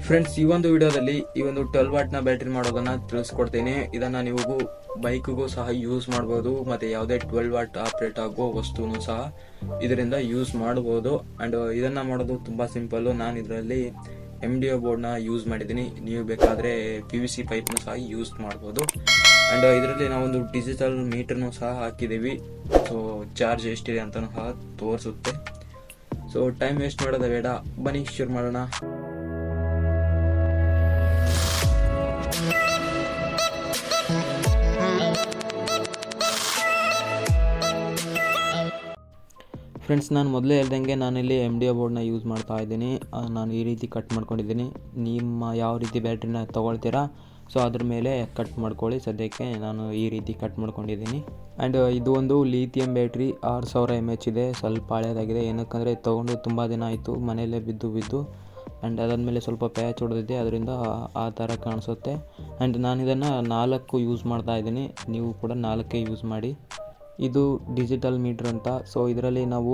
Friends, ಈ ಒಂದು ವಿಡಿಯೋದಲ್ಲಿ ಈ ಒಂದು 12 ವಾಟ್ನ ಬ್ಯಾಟ್ರಿ ಮಾಡೋದನ್ನ ತಿಳಿಸ್ಕೊಡ್ತೀನಿ. ಇದನ್ನ ನೀವು ಬೈಕ್ಗೂ ಸಹ ಯೂಸ್ ಮಾಡ್ಬೋದು, ಮತ್ತೆ ಯಾವುದೇ 12 ವಾಟ್ ಆಪರೇಟ್ ಆಗೋ ವಸ್ತುನು ಸಹ ಇದರಿಂದ ಯೂಸ್ ಮಾಡಬಹುದು. ಅಂಡ್ ಇದನ್ನ ಮಾಡೋದು ತುಂಬಾ ಸಿಂಪಲ್. ನಾನು ಇದರಲ್ಲಿ MDO ಬೋರ್ಡ್ನ ಯೂಸ್ ಮಾಡಿದ್ದೀನಿ. ನೀವು ಬೇಕಾದ್ರೆ PVC ಪೈಪ್ನು ಸಹ ಯೂಸ್ ಮಾಡ್ಬೋದು. ಅಂಡ್ ಇದರಲ್ಲಿ ನಾವೊಂದು ಡಿಜಿಟಲ್ ಮೀಟರ್ನು ಸಹ ಹಾಕಿದ್ದೀವಿ. ಸೊ ಚಾರ್ಜ್ ಎಷ್ಟಿದೆ ಅಂತಲೂ ಸಹ ತೋರಿಸುತ್ತೆ. ಸೊ ಟೈಮ್ ವೇಸ್ಟ್ ಮಾಡೋದ ಬೇಡ, ಬನ್ನಿ ಶುರು ಮಾಡೋಣ. ಫ್ರೆಂಡ್ಸ್, ನಾನು ಮೊದಲೇ ಹೇಳ್ದಂಗೆ ನಾನಿಲ್ಲಿ MDO ಬೋರ್ಡ್ನ ಯೂಸ್ ಮಾಡ್ತಾ ಇದ್ದೀನಿ. ನಾನು ಈ ರೀತಿ ಕಟ್ ಮಾಡ್ಕೊಂಡಿದ್ದೀನಿ. ನಿಮ್ಮ ಯಾವ ರೀತಿ ಬ್ಯಾಟ್ರಿನ ತೊಗೊಳ್ತೀರಾ ಸೊ ಅದ್ರ ಮೇಲೆ ಕಟ್ ಮಾಡ್ಕೊಳ್ಳಿ. ಸದ್ಯಕ್ಕೆ ನಾನು ಈ ರೀತಿ ಕಟ್ ಮಾಡ್ಕೊಂಡಿದ್ದೀನಿ. ಆ್ಯಂಡ್ ಇದು ಒಂದು ಲಿಥಿಯಂ ಬ್ಯಾಟ್ರಿ 6000 mAh ಇದೆ. ಸ್ವಲ್ಪ ಹಳೆಯದಾಗಿದೆ, ಏನಕ್ಕಂದರೆ ತೊಗೊಂಡು ತುಂಬ ದಿನ ಆಯಿತು, ಮನೆಯಲ್ಲೇ ಬಿದ್ದು ಆ್ಯಂಡ್ ಅದಾದಮೇಲೆ ಸ್ವಲ್ಪ ಪ್ಯಾಚ್ ಹೊಡೆದಿದ್ದೆ, ಅದರಿಂದ ಆ ಥರ ಕಾಣಿಸುತ್ತೆ. ಆ್ಯಂಡ್ ನಾನು ಇದನ್ನು 4 ಯೂಸ್ ಮಾಡ್ತಾ ಇದ್ದೀನಿ. ನೀವು ಕೂಡ 4 ಯೂಸ್ ಮಾಡಿ. ಇದು ಡಿಜಿಟಲ್ ಮೀಟ್ರ್ ಅಂತ. ಸೊ ಇದರಲ್ಲಿ ನಾವು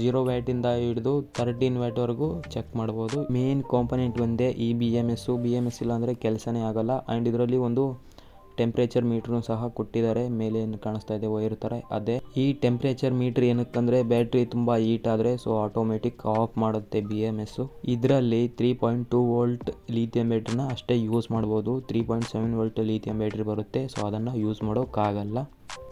0 ವ್ಯಾಟಿಂದ ಹಿಡಿದು 13 ವ್ಯಾಟ್ವರೆಗೂ ಚೆಕ್ ಮಾಡ್ಬೋದು. ಮೇನ್ ಕಾಂಪೊನೆಂಟ್ ಒಂದೇ ಈ BMS ಇಲ್ಲ ಅಂದರೆ ಕೆಲಸನೇ ಆಗೋಲ್ಲ. ಆ್ಯಂಡ್ ಇದರಲ್ಲಿ ಒಂದು ಟೆಂಪ್ರೇಚರ್ ಮೀಟ್ರೂ ಸಹ ಕೊಟ್ಟಿದ್ದಾರೆ. ಮೇಲೆ ಏನು ಕಾಣಿಸ್ತಾ ಇದೆ ವೈರ್ ಥರ, ಅದೇ ಈ ಟೆಂಪ್ರೇಚರ್ ಮೀಟ್ರ್. ಏನಕ್ಕಂದರೆ ಬ್ಯಾಟ್ರಿ ತುಂಬ ಹೀಟ್ ಆದರೆ ಸೊ ಆಟೋಮೆಟಿಕ್ ಆಫ್ ಮಾಡುತ್ತೆ BMS. ಇದರಲ್ಲಿ 3.2 ವೋಲ್ಟ್ ಲಿಥಿಯಂ ಬ್ಯಾಟ್ರಿನ ಅಷ್ಟೇ ಯೂಸ್ ಮಾಡ್ಬೋದು. 3.7 ವೋಲ್ಟ್ ಲಿಥಿಯಂ ಬ್ಯಾಟ್ರಿ ಬರುತ್ತೆ, ಸೊ ಅದನ್ನು ಯೂಸ್ ಮಾಡೋಕ್ಕಾಗಲ್ಲ.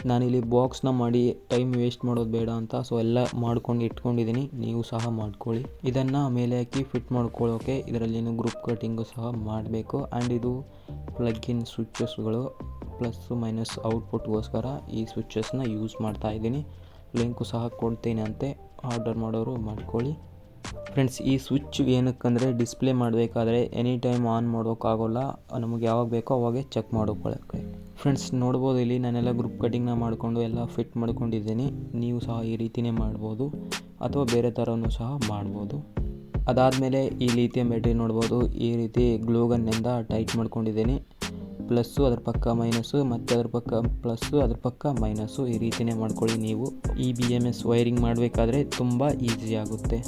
ನಾನಿಲ್ಲಿ ಬಾಕ್ಸ್ನ ಮಾಡಿ ಟೈಮ್ ವೇಸ್ಟ್ ಮಾಡೋದು ಬೇಡ ಅಂತ ಸೊ ಎಲ್ಲ ಮಾಡ್ಕೊಂಡು ಇಟ್ಕೊಂಡಿದ್ದೀನಿ. ನೀವು ಸಹ ಮಾಡ್ಕೊಳ್ಳಿ. ಇದನ್ನು ಮೇಲೆ ಹಾಕಿ ಫಿಟ್ ಮಾಡ್ಕೊಳ್ಳೋಕೆ ಇದರಲ್ಲಿ ಗ್ರೂಪ್ ಕಟಿಂಗು ಸಹ ಮಾಡಬೇಕು. ಆ್ಯಂಡ್ ಇದು ಪ್ಲಗ್-ಇನ್ ಸ್ವಿಚಸ್ಗಳು, ಪ್ಲಸ್ ಮೈನಸ್ ಔಟ್ಪುಟ್ಗೋಸ್ಕರ ಈ ಸ್ವಿಚಸ್ನ ಯೂಸ್ ಮಾಡ್ತಾ ಇದ್ದೀನಿ. ಲಿಂಕು ಸಹ ಕೊಡ್ತೀನಿ ಅಂತೆ, ಆರ್ಡರ್ ಮಾಡೋರು ಮಾಡ್ಕೊಳ್ಳಿ. ಫ್ರೆಂಡ್ಸ್, ಈ ಸ್ವಿಚ್ ಏನಕ್ಕಂದರೆ ಡಿಸ್ಪ್ಲೇ ಮಾಡಬೇಕಾದ್ರೆ ಎನಿ ಟೈಮ್ ಆನ್ ಮಾಡೋಕ್ಕಾಗೋಲ್ಲ. ನಮಗೆ ಯಾವಾಗ ಬೇಕೋ ಅವಾಗೆ ಚೆಕ್ ಮಾಡ್ಕೊಳ್ಳೋಕ್ಕೆ. ಫ್ರೆಂಡ್ಸ್, ನೋಡ್ಬೋದು ಇಲ್ಲಿ ನಾನೆಲ್ಲ ಗ್ರೂಪ್ ಕಟಿಂಗ್ನ ಮಾಡಿಕೊಂಡು ಎಲ್ಲ ಫಿಟ್ ಮಾಡ್ಕೊಂಡಿದ್ದೀನಿ. ನೀವು ಸಹ ಈ ರೀತಿಯೇ ಮಾಡ್ಬೋದು, ಅಥವಾ ಬೇರೆ ಥರನೂ ಸಹ ಮಾಡ್ಬೋದು. ಅದಾದಮೇಲೆ ಈ ಲಿಥಿಯಂ ಬ್ಯಾಟ್ರಿ ನೋಡ್ಬೋದು, ಈ ರೀತಿ ಗ್ಲೂಗನ್ನಿಂದ ಟೈಟ್ ಮಾಡ್ಕೊಂಡಿದ್ದೀನಿ. ಪ್ಲಸ್ಸು ಅದ್ರ ಪಕ್ಕ ಮೈನಸ್ಸು, ಮತ್ತು ಅದ್ರ ಪಕ್ಕ ಪ್ಲಸ್ಸು ಅದ್ರ ಪಕ್ಕ ಮೈನಸ್ಸು, ಈ ರೀತಿಯೇ ಮಾಡ್ಕೊಳ್ಳಿ. ನೀವು ಈ BMS ವೈರಿಂಗ್ ಮಾಡಬೇಕಾದ್ರೆ ತುಂಬ ಈಸಿ ಆಗುತ್ತೆ.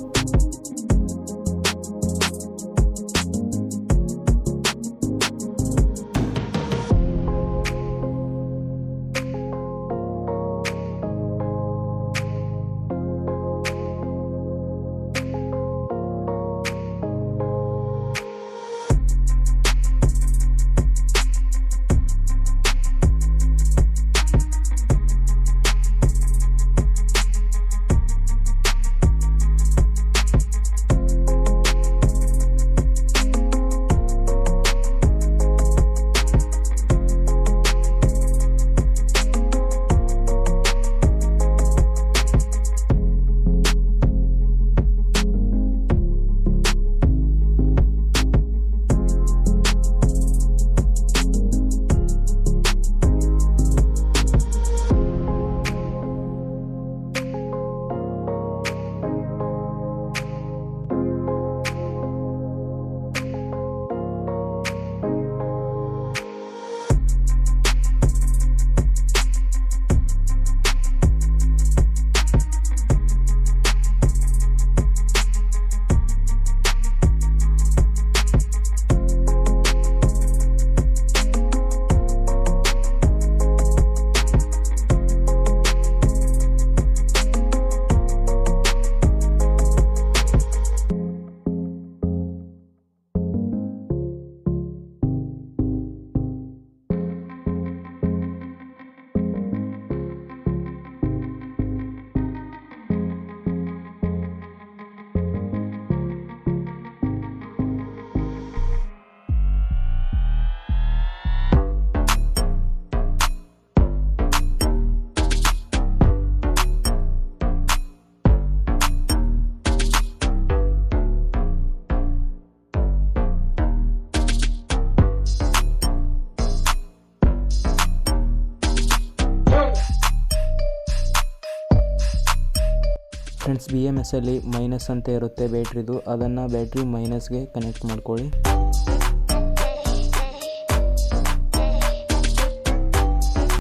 ಫ್ರೆಂಡ್ಸ್, BMSಲ್ಲಿ ಮೈನಸ್ ಅಂತ ಇರುತ್ತೆ ಬ್ಯಾಟ್ರಿದು, ಅದನ್ನು ಬ್ಯಾಟ್ರಿ ಮೈನಸ್ಗೆ ಕನೆಕ್ಟ್ ಮಾಡ್ಕೊಳ್ಳಿ.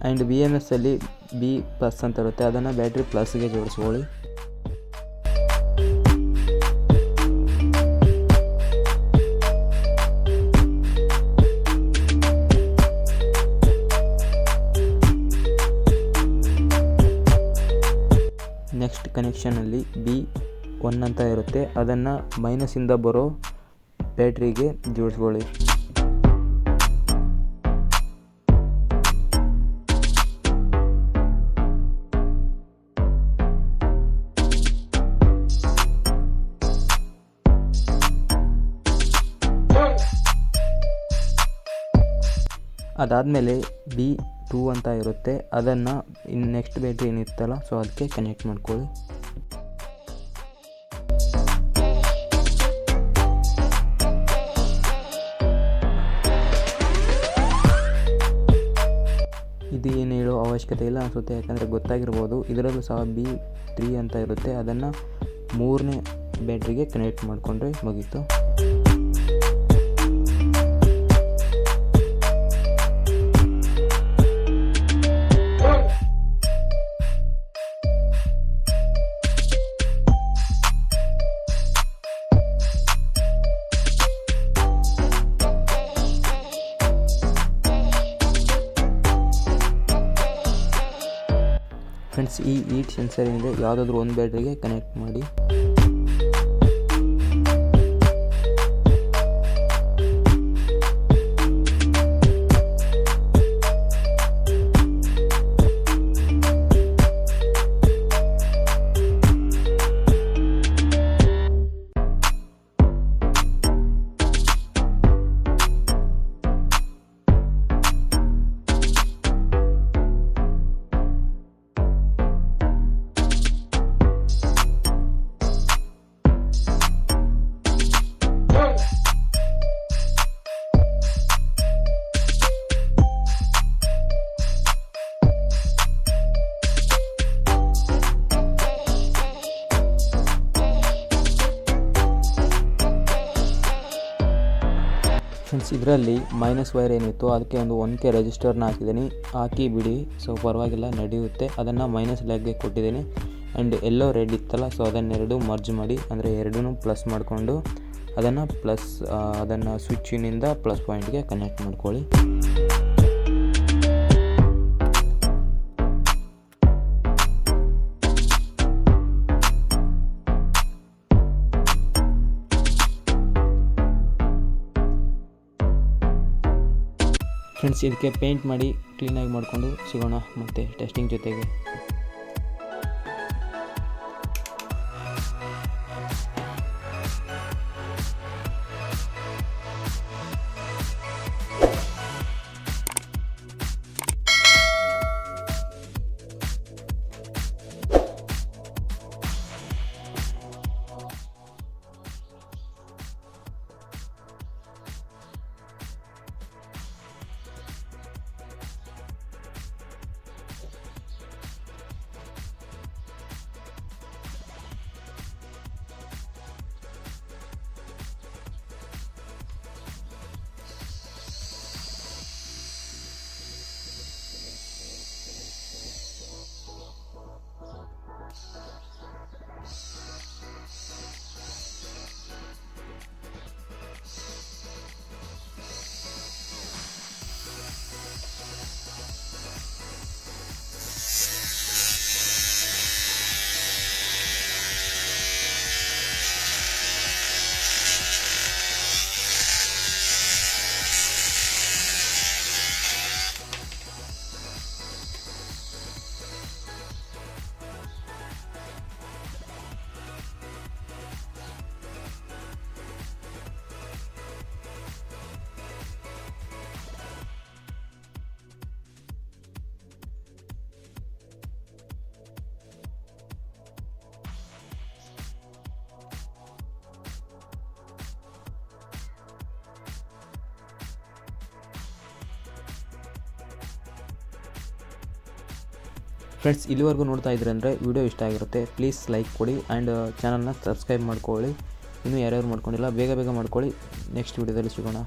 ಆ್ಯಂಡ್ BMSಲ್ಲಿ B+ ಅಂತ ಇರುತ್ತೆ, ಅದನ್ನು ಬ್ಯಾಟ್ರಿ ಪ್ಲಸ್ಗೆ ಜೋಡಿಸ್ಕೊಳ್ಳಿ. ನೆಕ್ಸ್ಟ್ ಕನೆಕ್ಷನಲ್ಲಿ B1 ಅಂತ ಇರುತ್ತೆ, ಅದನ್ನು ಮೈನಸಿಂದ ಬರೋ ಬ್ಯಾಟ್ರಿಗೆ ಜೋಡಿಸ್ಕೊಳ್ಳಿ. ಅದಾದಮೇಲೆ B2 ಅಂತ ಇರುತ್ತೆ, ಅದನ್ನು ನೆಕ್ಸ್ಟ್ ಬ್ಯಾಟ್ರಿ ಏನಿರುತ್ತಲ್ಲ ಸೊ ಅದಕ್ಕೆ ಕನೆಕ್ಟ್ ಮಾಡ್ಕೊಳ್ಳಿ. ಇದು ಏನು ಹೇಳೋ ಅವಶ್ಯಕತೆ ಇಲ್ಲ ಅನಿಸುತ್ತೆ, ಯಾಕಂದರೆ ಗೊತ್ತಾಗಿರ್ಬೋದು. ಇದರಲ್ಲೂ ಸಹ B3 ಅಂತ ಇರುತ್ತೆ, ಅದನ್ನು 3ನೇ ಬ್ಯಾಟ್ರಿಗೆ ಕನೆಕ್ಟ್ ಮಾಡಿಕೊಂಡ್ರೆ ಮುಗೀತು. ಫ್ರೆಂಡ್ಸ್, ಈ ಹೀಟ್ ಸೆನ್ಸರ್ ಏನಿದೆ ಯಾವುದಾದ್ರೂ ಒಂದು ಬ್ಯಾಟ್ರಿಗೆ ಕನೆಕ್ಟ್ ಮಾಡಿ. ಫ್ರೆಂಡ್ಸ್, ಇದರಲ್ಲಿ ಮೈನಸ್ ವೈರ್ ಏನಿತ್ತು ಅದಕ್ಕೆ ಒಂದು 1K ರೆಜಿಸ್ಟರ್ನ ಹಾಕಿದ್ದೀನಿ, ಹಾಕಿ ಬಿಡಿ, ಸೊ ಪರವಾಗಿಲ್ಲ ನಡೆಯುತ್ತೆ. ಅದನ್ನು ಮೈನಸ್ ಲೆಗ್ಗೆ ಕೊಟ್ಟಿದ್ದೀನಿ. ಆ್ಯಂಡ್ ಎಲ್ಲೋ ರೆಡ್ ಇತ್ತಲ್ಲ, ಸೊ ಅದನ್ನೆರಡು ಮರ್ಜ್ ಮಾಡಿ, ಅಂದರೆ ಎರಡೂ ಪ್ಲಸ್ ಮಾಡಿಕೊಂಡು ಅದನ್ನು ಸ್ವಿಚ್ಚಿನಿಂದ ಪ್ಲಸ್ ಪಾಯಿಂಟ್ಗೆ ಕನೆಕ್ಟ್ ಮಾಡ್ಕೊಳ್ಳಿ. ಫ್ರೆಂಡ್ಸ್, ಇದಕ್ಕೆ ಪೇಂಟ್ ಮಾಡಿ ಕ್ಲೀನಾಗಿ ಮಾಡಿಕೊಂಡು ಸಿಗೋಣ ಮತ್ತು ಟೆಸ್ಟಿಂಗ್ ಜೊತೆಗೆ. ಫ್ರೆಂಡ್ಸ್, ಇಲ್ಲಿವರೆಗೂ ನೋಡ್ತಾ ಇದ್ರೆ ಅಂದರೆ ವಿಡಿಯೋ ಇಷ್ಟ ಆಗಿರುತ್ತೆ, ಪ್ಲೀಸ್ ಲೈಕ್ ಕೊಡಿ ಆ್ಯಂಡ್ ಚಾನಲ್ನ ಸಬ್ಸ್ಕ್ರೈಬ್ ಮಾಡ್ಕೊಳ್ಳಿ. ಇನ್ನೂ ಯಾರ್ಯಾರು ಮಾಡ್ಕೊಂಡಿಲ್ಲ ಬೇಗ ಮಾಡ್ಕೊಳ್ಳಿ. ನೆಕ್ಸ್ಟ್ ವಿಡಿಯೋದಲ್ಲಿ ಸಿಗೋಣ.